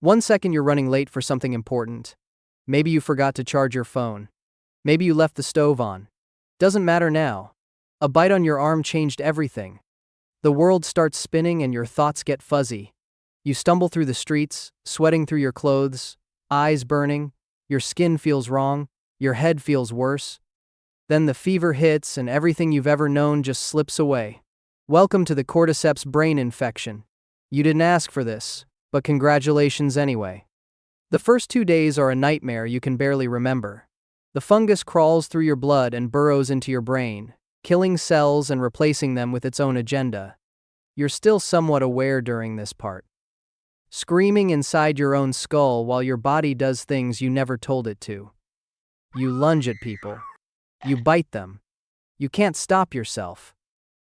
1 second you're running late for something important. Maybe you forgot to charge your phone. Maybe you left the stove on. Doesn't matter now. A bite on your arm changed everything. The world starts spinning and your thoughts get fuzzy. You stumble through the streets, sweating through your clothes, eyes burning, your skin feels wrong, your head feels worse. Then the fever hits and everything you've ever known just slips away. Welcome to the Cordyceps brain infection. You didn't ask for this, but congratulations anyway. The first 2 days are a nightmare you can barely remember. The fungus crawls through your blood and burrows into your brain, killing cells and replacing them with its own agenda. You're still somewhat aware during this part, screaming inside your own skull while your body does things you never told it to. You lunge at people. You bite them. You can't stop yourself.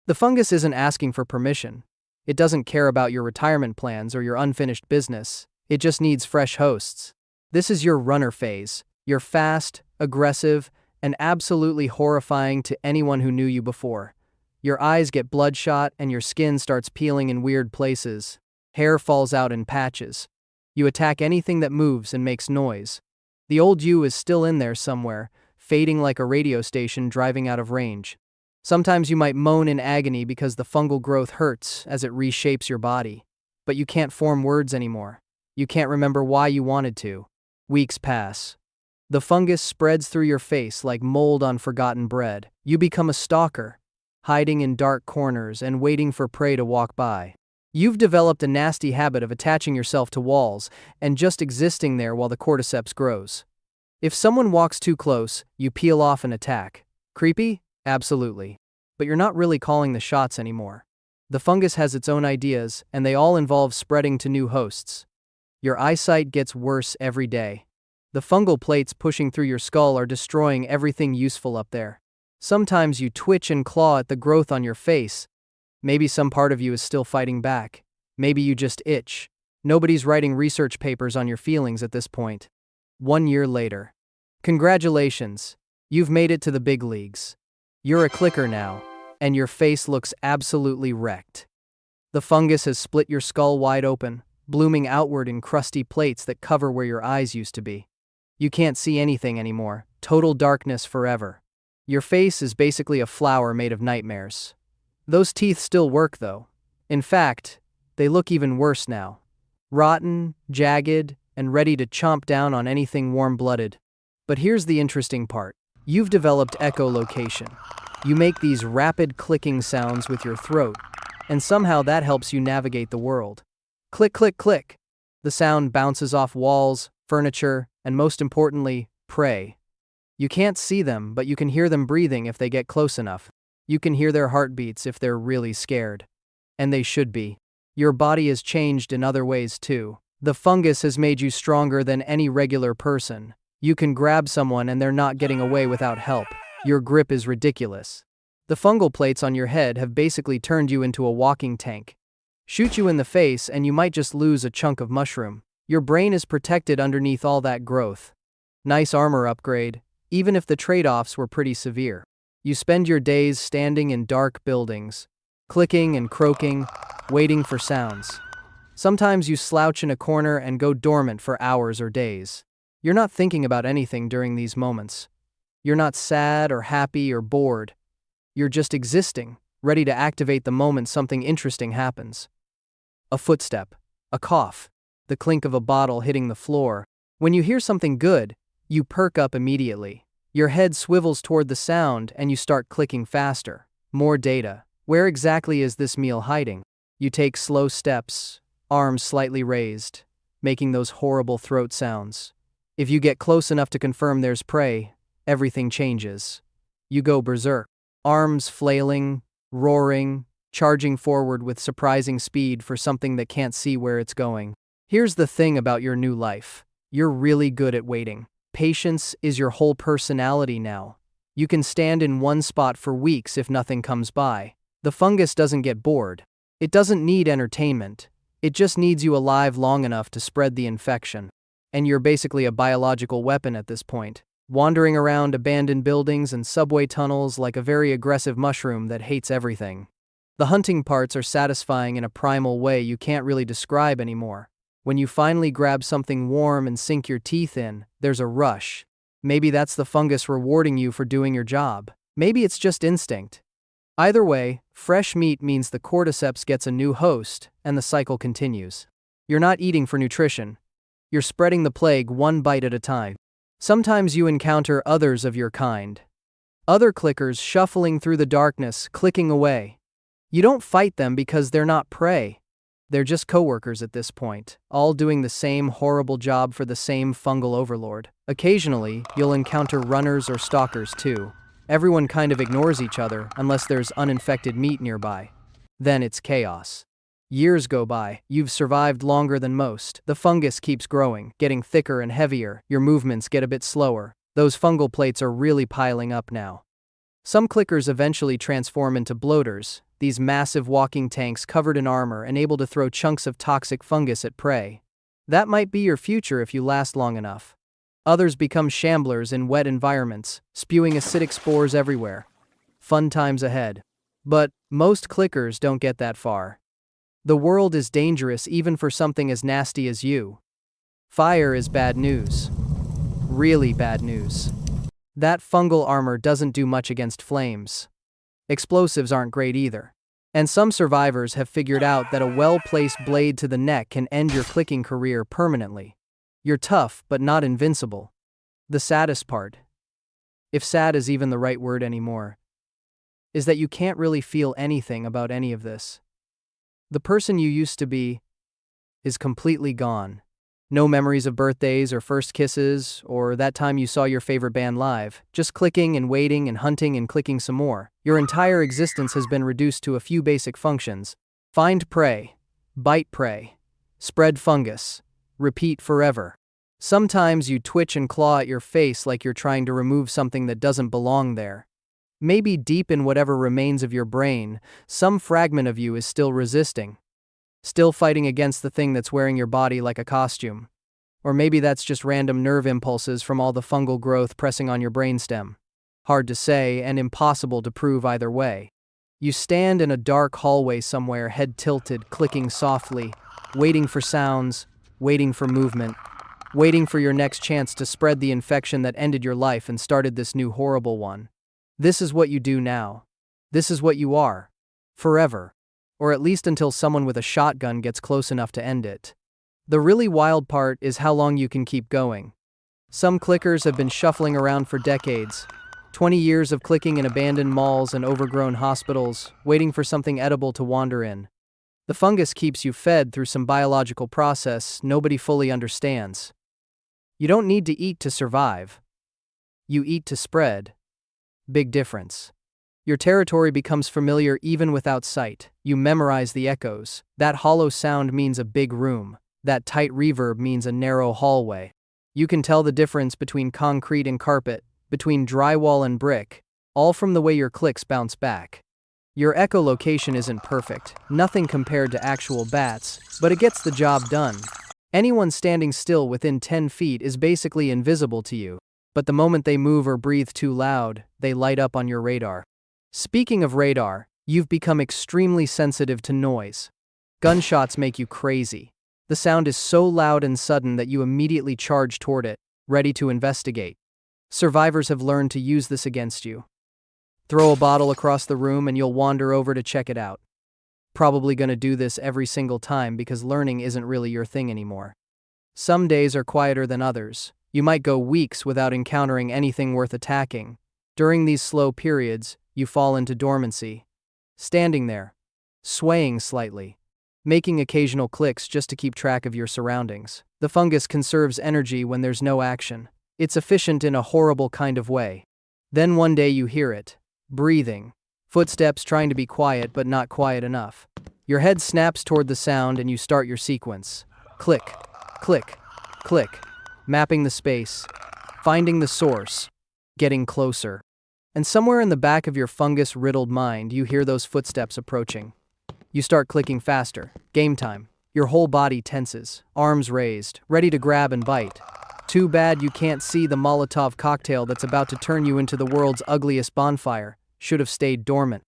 The fungus isn't asking for permission. It doesn't care about your retirement plans or your unfinished business. It just needs fresh hosts. This is your runner phase. You're fast, aggressive, and absolutely horrifying to anyone who knew you before. Your eyes get bloodshot and your skin starts peeling in weird places. Hair falls out in patches. You attack anything that moves and makes noise. The old you is still in there somewhere, fading like a radio station driving out of range. Sometimes you might moan in agony because the fungal growth hurts as it reshapes your body. But you can't form words anymore. You can't remember why you wanted to. Weeks pass. The fungus spreads through your face like mold on forgotten bread. You become a stalker, hiding in dark corners and waiting for prey to walk by. You've developed a nasty habit of attaching yourself to walls and just existing there while the cordyceps grows. If someone walks too close, you peel off and attack. Creepy? Absolutely. But you're not really calling the shots anymore. The fungus has its own ideas, and they all involve spreading to new hosts. Your eyesight gets worse every day. The fungal plates pushing through your skull are destroying everything useful up there. Sometimes you twitch and claw at the growth on your face. Maybe some part of you is still fighting back. Maybe you just itch. Nobody's writing research papers on your feelings at this point. 1 year later. Congratulations. You've made it to the big leagues. You're a clicker now, and your face looks absolutely wrecked. The fungus has split your skull wide open, blooming outward in crusty plates that cover where your eyes used to be. You can't see anything anymore, total darkness forever. Your face is basically a flower made of nightmares. Those teeth still work though. In fact, they look even worse now. Rotten, jagged, and ready to chomp down on anything warm-blooded. But here's the interesting part. You've developed echolocation. You make these rapid clicking sounds with your throat, and somehow that helps you navigate the world. Click, click, click. The sound bounces off walls, furniture, and most importantly, prey. You can't see them, but you can hear them breathing if they get close enough. You can hear their heartbeats if they're really scared. And they should be. Your body has changed in other ways too. The fungus has made you stronger than any regular person. You can grab someone and they're not getting away without help. Your grip is ridiculous. The fungal plates on your head have basically turned you into a walking tank. Shoot you in the face and you might just lose a chunk of mushroom. Your brain is protected underneath all that growth. Nice armor upgrade, even if the trade-offs were pretty severe. You spend your days standing in dark buildings, clicking and croaking, waiting for sounds. Sometimes you slouch in a corner and go dormant for hours or days. You're not thinking about anything during these moments. You're not sad or happy or bored. You're just existing, ready to activate the moment something interesting happens. A footstep, a cough, the clink of a bottle hitting the floor. When you hear something good, you perk up immediately. Your head swivels toward the sound and you start clicking faster. More data. Where exactly is this meal hiding? You take slow steps, arms slightly raised, making those horrible throat sounds. If you get close enough to confirm there's prey, everything changes. You go berserk. Arms flailing, roaring, charging forward with surprising speed for something that can't see where it's going. Here's the thing about your new life. You're really good at waiting. Patience is your whole personality now. You can stand in one spot for weeks if nothing comes by. The fungus doesn't get bored. It doesn't need entertainment. It just needs you alive long enough to spread the infection. And you're basically a biological weapon at this point, wandering around abandoned buildings and subway tunnels like a very aggressive mushroom that hates everything. The hunting parts are satisfying in a primal way you can't really describe anymore. When you finally grab something warm and sink your teeth in, there's a rush. Maybe that's the fungus rewarding you for doing your job. Maybe it's just instinct. Either way, fresh meat means the Cordyceps gets a new host, and the cycle continues. You're not eating for nutrition. You're spreading the plague one bite at a time. Sometimes you encounter others of your kind. Other clickers shuffling through the darkness, clicking away. You don't fight them because they're not prey. They're just coworkers at this point, all doing the same horrible job for the same fungal overlord. Occasionally, you'll encounter runners or stalkers too. Everyone kind of ignores each other unless there's uninfected meat nearby. Then it's chaos. Years go by, you've survived longer than most. The fungus keeps growing, getting thicker and heavier, your movements get a bit slower. Those fungal plates are really piling up now. Some clickers eventually transform into bloaters, these massive walking tanks covered in armor and able to throw chunks of toxic fungus at prey. That might be your future if you last long enough. Others become shamblers in wet environments, spewing acidic spores everywhere. Fun times ahead. But most clickers don't get that far. The world is dangerous even for something as nasty as you. Fire is bad news. Really bad news. That fungal armor doesn't do much against flames. Explosives aren't great either. And some survivors have figured out that a well-placed blade to the neck can end your clicking career permanently. You're tough, but not invincible. The saddest part, if sad is even the right word anymore, is that you can't really feel anything about any of this. The person you used to be is completely gone. No memories of birthdays or first kisses or that time you saw your favorite band live, just clicking and waiting and hunting and clicking some more. Your entire existence has been reduced to a few basic functions. Find prey, bite prey, spread fungus, repeat forever. Sometimes you twitch and claw at your face like you're trying to remove something that doesn't belong there. Maybe deep in whatever remains of your brain, some fragment of you is still resisting. Still fighting against the thing that's wearing your body like a costume. Or maybe that's just random nerve impulses from all the fungal growth pressing on your brainstem. Hard to say and impossible to prove either way. You stand in a dark hallway somewhere, head tilted, clicking softly, waiting for sounds, waiting for movement, waiting for your next chance to spread the infection that ended your life and started this new horrible one. This is what you do now. This is what you are. Forever. Or at least until someone with a shotgun gets close enough to end it. The really wild part is how long you can keep going. Some clickers have been shuffling around for decades. 20 years of clicking in abandoned malls and overgrown hospitals, waiting for something edible to wander in. The fungus keeps you fed through some biological process nobody fully understands. You don't need to eat to survive. You eat to spread. Big difference. Your territory becomes familiar even without sight. You memorize the echoes. That hollow sound means a big room. That tight reverb means a narrow hallway. You can tell the difference between concrete and carpet, between drywall and brick, all from the way your clicks bounce back. Your echolocation isn't perfect, nothing compared to actual bats, but it gets the job done. Anyone standing still within 10 feet is basically invisible to you, but the moment they move or breathe too loud, they light up on your radar. Speaking of radar, you've become extremely sensitive to noise. Gunshots make you crazy. The sound is so loud and sudden that you immediately charge toward it, ready to investigate. Survivors have learned to use this against you. Throw a bottle across the room and you'll wander over to check it out. Probably gonna do this every single time because learning isn't really your thing anymore. Some days are quieter than others. You might go weeks without encountering anything worth attacking. During these slow periods, you fall into dormancy. Standing there, swaying slightly, making occasional clicks just to keep track of your surroundings. The fungus conserves energy when there's no action. It's efficient in a horrible kind of way. Then one day you hear it. Breathing. Footsteps trying to be quiet but not quiet enough. Your head snaps toward the sound and you start your sequence. Click, click, click. Mapping the space. Finding the source. Getting closer. And somewhere in the back of your fungus-riddled mind, you hear those footsteps approaching. You start clicking faster. Game time. Your whole body tenses, arms raised, ready to grab and bite. Too bad you can't see the Molotov cocktail that's about to turn you into the world's ugliest bonfire. Should have stayed dormant.